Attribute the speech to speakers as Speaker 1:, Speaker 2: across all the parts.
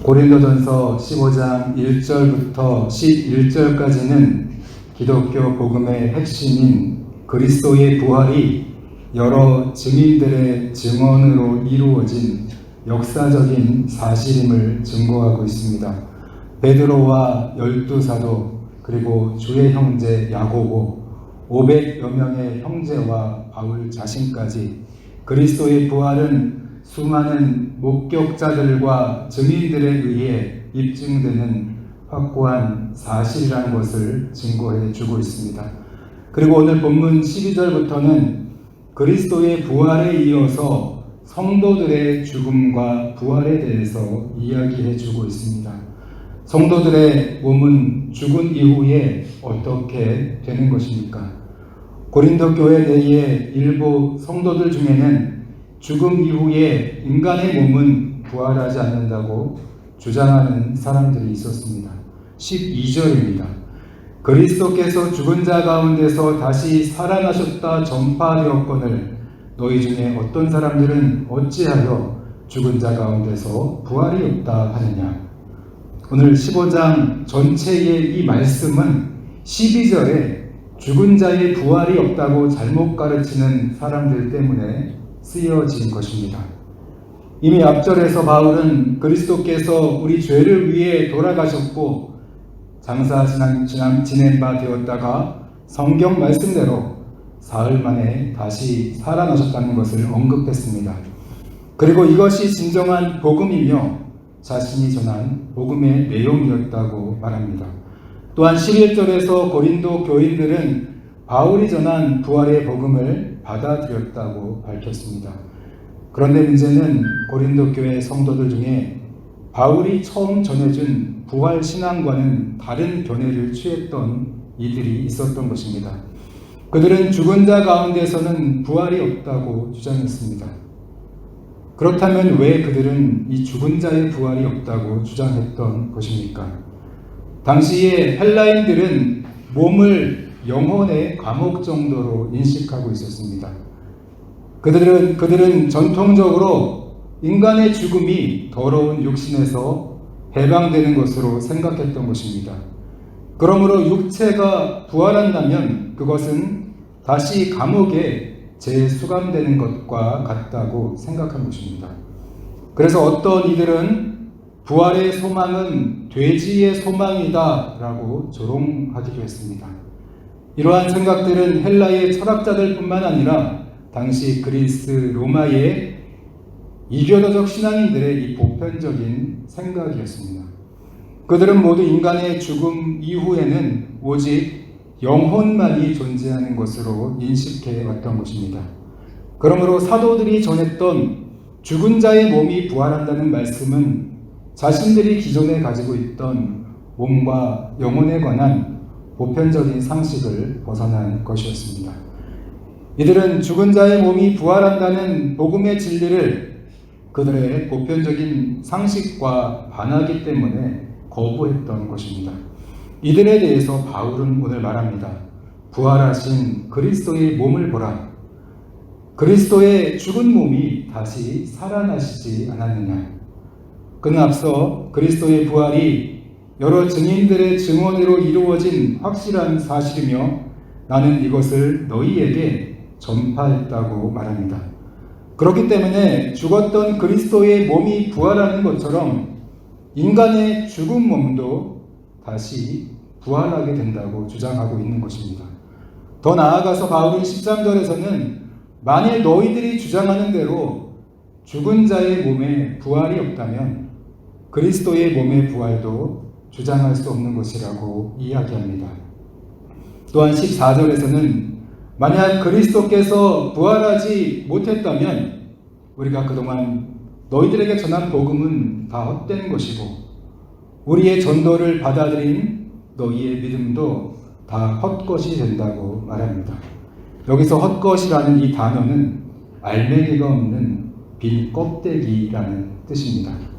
Speaker 1: 고린도전서 15장 1절부터 11절까지는 기독교 복음의 핵심인 그리스도의 부활이 여러 증인들의 증언으로 이루어진 역사적인 사실임을 증거하고 있습니다. 베드로와 12사도 그리고 주의 형제 야고보 500여 명의 형제와 바울 자신까지 그리스도의 부활은 수많은 목격자들과 증인들에 의해 입증되는 확고한 사실이라는 것을 증거해 주고 있습니다. 그리고 오늘 본문 12절부터는 그리스도의 부활에 이어서 성도들의 죽음과 부활에 대해서 이야기해 주고 있습니다. 성도들의 몸은 죽은 이후에 어떻게 되는 것입니까? 고린도 교회 내의 일부 성도들 중에는 죽음 이후에 인간의 몸은 부활하지 않는다고 주장하는 사람들이 있었습니다. 12절입니다. 그리스도께서 죽은 자 가운데서 다시 살아나셨다 전파되었거늘 너희 중에 어떤 사람들은 어찌하여 죽은 자 가운데서 부활이 없다 하느냐. 오늘 15장 전체의 이 말씀은 12절에 죽은 자의 부활이 없다고 잘못 가르치는 사람들 때문에 쓰여진 것입니다. 이미 앞절에서 바울은 그리스도께서 우리 죄를 위해 돌아가셨고 장사 지낸 바 되었다가 성경 말씀대로 사흘 만에 다시 살아나셨다는 것을 언급했습니다. 그리고 이것이 진정한 복음이며 자신이 전한 복음의 내용이었다고 말합니다. 또한 11절에서 고린도 교인들은 바울이 전한 부활의 복음을 받아들였다고 밝혔습니다. 그런데 문제는 고린도 교회 성도들 중에 바울이 처음 전해준 부활 신앙과는 다른 견해를 취했던 이들이 있었던 것입니다. 그들은 죽은 자 가운데서는 부활이 없다고 주장했습니다. 그렇다면 왜 그들은 이 죽은 자의 부활이 없다고 주장했던 것입니까? 당시에 헬라인들은 몸을 영혼의 감옥 정도로 인식하고 있었습니다. 그들은 전통적으로 인간의 죽음이 더러운 육신에서 해방되는 것으로 생각했던 것입니다. 그러므로 육체가 부활한다면 그것은 다시 감옥에 재수감되는 것과 같다고 생각한 것입니다. 그래서 어떤 이들은 부활의 소망은 돼지의 소망이다 라고 조롱하기도 했습니다. 이러한 생각들은 헬라의 철학자들 뿐만 아니라 당시 그리스 로마의 이교도적 신앙인들의 이 보편적인 생각이었습니다. 그들은 모두 인간의 죽음 이후에는 오직 영혼만이 존재하는 것으로 인식해 왔던 것입니다. 그러므로 사도들이 전했던 죽은 자의 몸이 부활한다는 말씀은 자신들이 기존에 가지고 있던 몸과 영혼에 관한 보편적인 상식을 벗어난 것이었습니다. 이들은 죽은 자의 몸이 부활한다는 복음의 진리를 그들의 보편적인 상식과 반하기 때문에 거부했던 것입니다. 이들에 대해서 바울은 오늘 말합니다. 부활하신 그리스도의 몸을 보라. 그리스도의 죽은 몸이 다시 살아나시지 않았느냐. 그는 앞서 그리스도의 부활이 여러 증인들의 증언으로 이루어진 확실한 사실이며 나는 이것을 너희에게 전파했다고 말합니다. 그렇기 때문에 죽었던 그리스도의 몸이 부활하는 것처럼 인간의 죽은 몸도 다시 부활하게 된다고 주장하고 있는 것입니다. 더 나아가서 바울은 13절에서는 만일 너희들이 주장하는 대로 죽은 자의 몸에 부활이 없다면 그리스도의 몸의 부활도 주장할 수 없는 것이라고 이야기합니다. 또한 14절에서는 만약 그리스도께서 부활하지 못했다면 우리가 그동안 너희들에게 전한 복음은 다 헛된 것이고 우리의 전도를 받아들인 너희의 믿음도 다 헛것이 된다고 말합니다. 여기서 헛것이라는 이 단어는 알맹이가 없는 빈 껍데기라는 뜻입니다.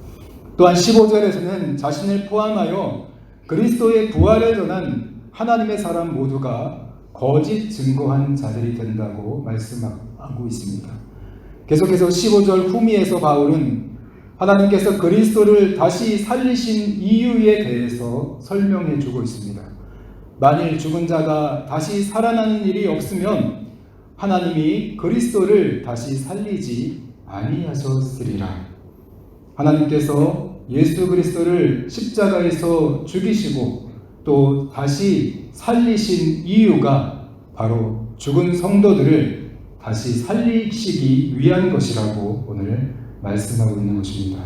Speaker 1: 또한 15절에서는 자신을 포함하여 그리스도의 부활을 전한 하나님의 사람 모두가 거짓 증거한 자들이 된다고 말씀하고 있습니다. 계속해서 15절 후미에서 바울은 하나님께서 그리스도를 다시 살리신 이유에 대해서 설명해 주고 있습니다. 만일 죽은 자가 다시 살아나는 일이 없으면 하나님이 그리스도를 다시 살리지 아니하셨으리라. 하나님께서 예수 그리스도를 십자가에서 죽이시고 또 다시 살리신 이유가 바로 죽은 성도들을 다시 살리시기 위한 것이라고 오늘 말씀하고 있는 것입니다.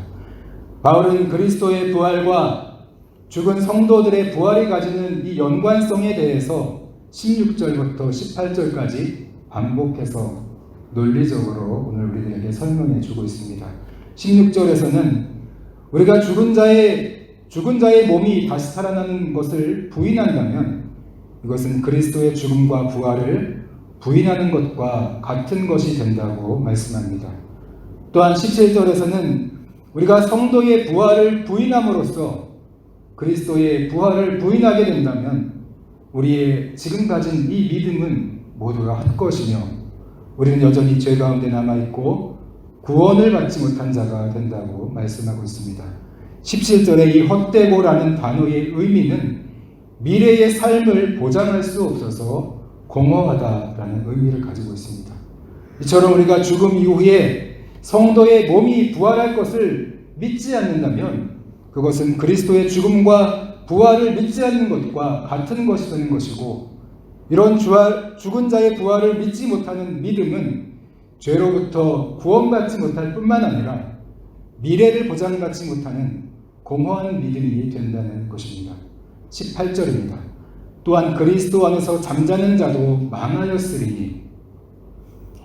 Speaker 1: 바울은 그리스도의 부활과 죽은 성도들의 부활이 가지는 이 연관성에 대해서 16절부터 18절까지 반복해서 논리적으로 오늘 우리들에게 설명해 주고 있습니다. 16절에서는 우리가 죽은 자의 몸이 다시 살아나는 것을 부인한다면 이것은 그리스도의 죽음과 부활을 부인하는 것과 같은 것이 된다고 말씀합니다. 또한 17절에서는 우리가 성도의 부활을 부인함으로써 그리스도의 부활을 부인하게 된다면 우리의 지금 가진 이 믿음은 모두가 헛것이며 우리는 여전히 죄 가운데 남아있고 구원을 받지 못한 자가 된다고 말씀하고 있습니다. 17절의 이 헛되고라는 단어의 의미는 미래의 삶을 보장할 수 없어서 공허하다라는 의미를 가지고 있습니다. 이처럼 우리가 죽음 이후에 성도의 몸이 부활할 것을 믿지 않는다면 그것은 그리스도의 죽음과 부활을 믿지 않는 것과 같은 것이 되는 것이고 이런 죽은 자의 부활을 믿지 못하는 믿음은 죄로부터 구원받지 못할 뿐만 아니라 미래를 보장받지 못하는 공허한 믿음이 된다는 것입니다. 18절입니다. 또한 그리스도 안에서 잠자는 자도 망하였으리니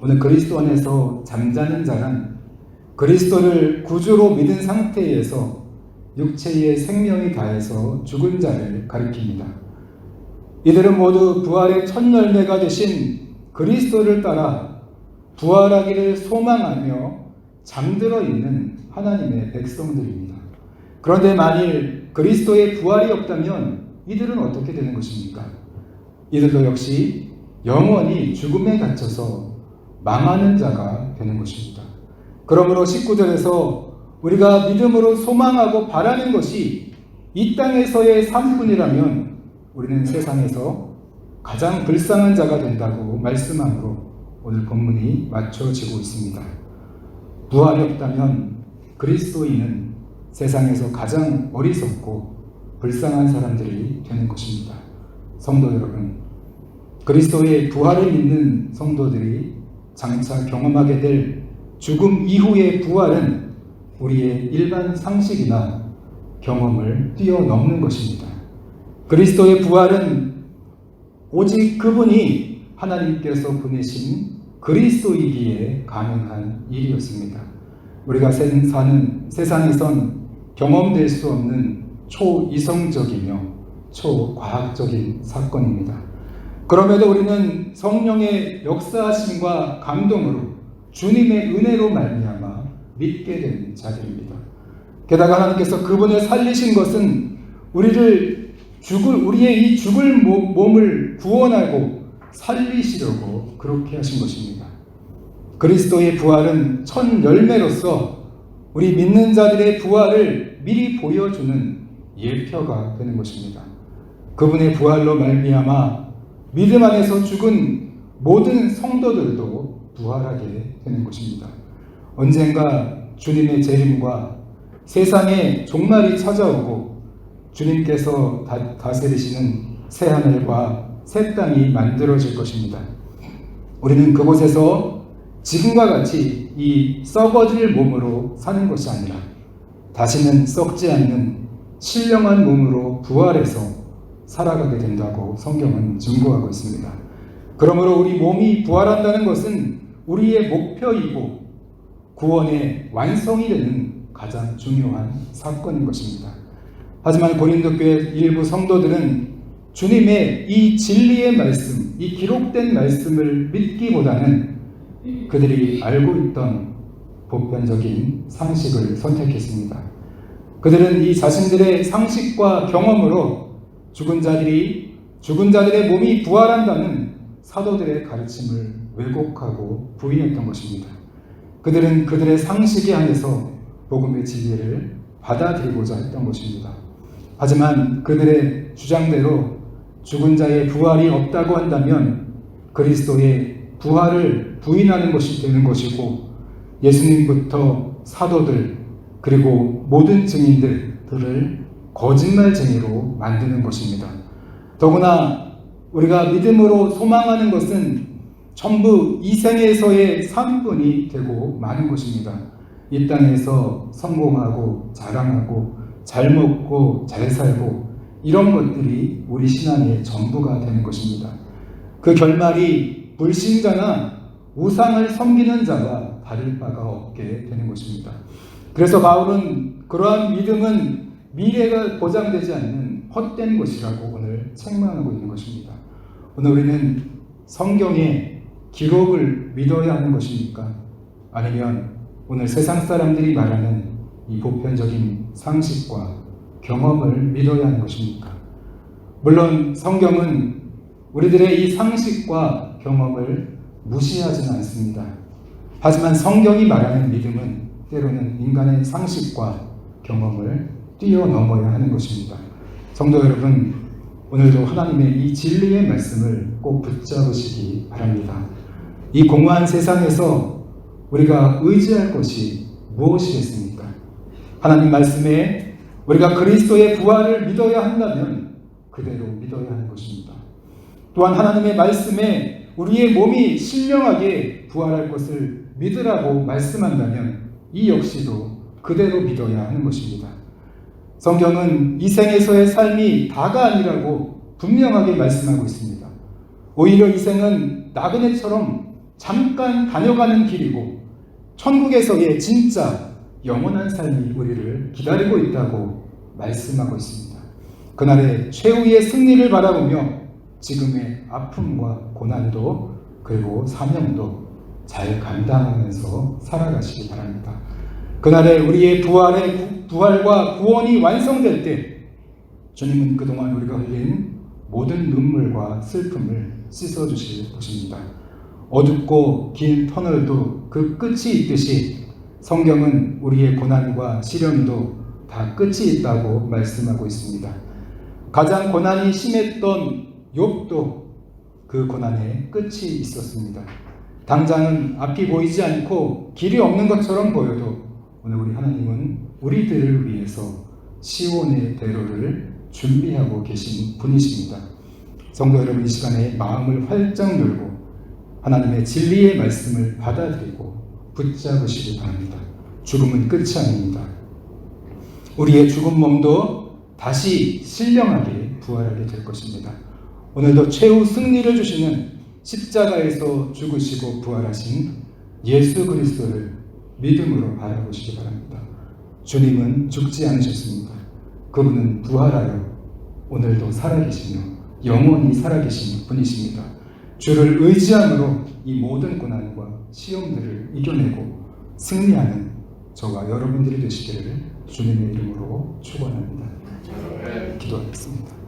Speaker 1: 오늘 그리스도 안에서 잠자는 자란 그리스도를 구주로 믿은 상태에서 육체의 생명이 다해서 죽은 자를 가리킵니다. 이들은 모두 부활의 첫 열매가 되신 그리스도를 따라 부활하기를 소망하며 잠들어 있는 하나님의 백성들입니다. 그런데 만일 그리스도의 부활이 없다면 이들은 어떻게 되는 것입니까? 이들도 역시 영원히 죽음에 갇혀서 망하는 자가 되는 것입니다. 그러므로 19절에서 우리가 믿음으로 소망하고 바라는 것이 이 땅에서의 삶뿐이라면 우리는 세상에서 가장 불쌍한 자가 된다고 말씀함으로 오늘 본문이 맞춰지고 있습니다. 부활이 없다면 그리스도인은 세상에서 가장 어리석고 불쌍한 사람들이 되는 것입니다. 성도 여러분, 그리스도의 부활을 믿는 성도들이 장차 경험하게 될 죽음 이후의 부활은 우리의 일반 상식이나 경험을 뛰어넘는 것입니다. 그리스도의 부활은 오직 그분이 하나님께서 보내신 그리스도이기에 가능한 일이었습니다. 우리가 사는 세상에선 경험될 수 없는 초이성적이며 초과학적인 사건입니다. 그럼에도 우리는 성령의 역사하심과 감동으로 주님의 은혜로 말미암아 믿게 된 자들입니다. 게다가 하나님께서 그분을 살리신 것은 우리의 이 죽을 몸을 구원하고 살리시려고 그렇게 하신 것입니다. 그리스도의 부활은 첫 열매로서 우리 믿는 자들의 부활을 미리 보여주는 예표가 되는 것입니다. 그분의 부활로 말미암아 믿음 안에서 죽은 모든 성도들도 부활하게 되는 것입니다. 언젠가 주님의 재림과 세상의 종말이 찾아오고 주님께서 다스리시는 새 하늘과 새 땅이 만들어질 것입니다. 우리는 그곳에서 지금과 같이 이 썩어질 몸으로 사는 것이 아니라 다시는 썩지 않는 신령한 몸으로 부활해서 살아가게 된다고 성경은 증거하고 있습니다. 그러므로 우리 몸이 부활한다는 것은 우리의 목표이고 구원의 완성이 되는 가장 중요한 사건인 것입니다. 하지만 고린도 교회 일부 성도들은 주님의 이 진리의 말씀, 이 기록된 말씀을 믿기보다는 그들이 알고 있던 보편적인 상식을 선택했습니다. 그들은 이 자신들의 상식과 경험으로 죽은 자들의 몸이 부활한다는 사도들의 가르침을 왜곡하고 부인했던 것입니다. 그들은 그들의 상식에 한해서 복음의 진리를 받아들이고자 했던 것입니다. 하지만 그들의 주장대로 죽은 자의 부활이 없다고 한다면 그리스도의 부활을 부인하는 것이 되는 것이고, 예수님부터 사도들 그리고 모든 증인들을 거짓말쟁이로 만드는 것입니다. 더구나 우리가 믿음으로 소망하는 것은 전부 이 생에서의 삶뿐이 되고 마는 것입니다. 이 땅에서 성공하고 자랑하고 잘 먹고 잘 살고 이런 것들이 우리 신앙의 전부가 되는 것입니다. 그 결말이 불신자나 우상을 섬기는 자와 다를 바가 없게 되는 것입니다. 그래서 바울은 그러한 믿음은 미래가 보장되지 않는 헛된 것이라고 오늘 책망하고 있는 것입니다. 오늘 우리는 성경의 기록을 믿어야 하는 것입니까? 아니면 오늘 세상 사람들이 말하는 이 보편적인 상식과 경험을 믿어야 하는 것입니까? 물론 성경은 우리들의 이 상식과 경험을 무시하지는 않습니다. 하지만 성경이 말하는 믿음은 때로는 인간의 상식과 경험을 뛰어넘어야 하는 것입니다. 성도 여러분, 오늘도 하나님의 이 진리의 말씀을 꼭 붙잡으시기 바랍니다. 이 공허한 세상에서 우리가 의지할 것이 무엇이겠습니까? 하나님 말씀에 우리가 그리스도의 부활을 믿어야 한다면 그대로 믿어야 하는 것입니다. 또한 하나님의 말씀에 우리의 몸이 신령하게 부활할 것을 믿으라고 말씀한다면 이 역시도 그대로 믿어야 하는 것입니다. 성경은 이 생에서의 삶이 다가 아니라고 분명하게 말씀하고 있습니다. 오히려 이 생은 나그네처럼 잠깐 다녀가는 길이고 천국에서의 진짜 영원한 삶이 우리를 기다리고 있다고 말씀하고 있습니다. 그날의 최후의 승리를 바라보며 지금의 아픔과 고난도 그리고 사명도 잘 감당하면서 살아가시기 바랍니다. 그날에 우리의 부활과 구원이 완성될 때 주님은 그동안 우리가 흘린 모든 눈물과 슬픔을 씻어주실 것입니다. 어둡고 긴 터널도 그 끝이 있듯이 성경은 우리의 고난과 시련도 다 끝이 있다고 말씀하고 있습니다. 가장 고난이 심했던 욥도 그 고난에 끝이 있었습니다. 당장은 앞이 보이지 않고 길이 없는 것처럼 보여도 오늘 우리 하나님은 우리들을 위해서 시온의 대로를 준비하고 계신 분이십니다. 성도 여러분, 이 시간에 마음을 활짝 열고 하나님의 진리의 말씀을 받아들이고 붙잡으시기 바랍니다. 죽음은 끝이 아닙니다. 우리의 죽은 몸도 다시 신령하게 부활하게 될 것입니다. 오늘도 최후 승리를 주시는 십자가에서 죽으시고 부활하신 예수 그리스도를 믿음으로 바라보시기 바랍니다. 주님은 죽지 않으셨습니다. 그분은 부활하여 오늘도 살아계시며 영원히 살아계신 분이십니다. 주를 의지함으로 이 모든 고난과 시험들을 이겨내고 승리하는 저와 여러분들이 되시기를 주님의 이름으로 축원합니다. 기도하겠습니다.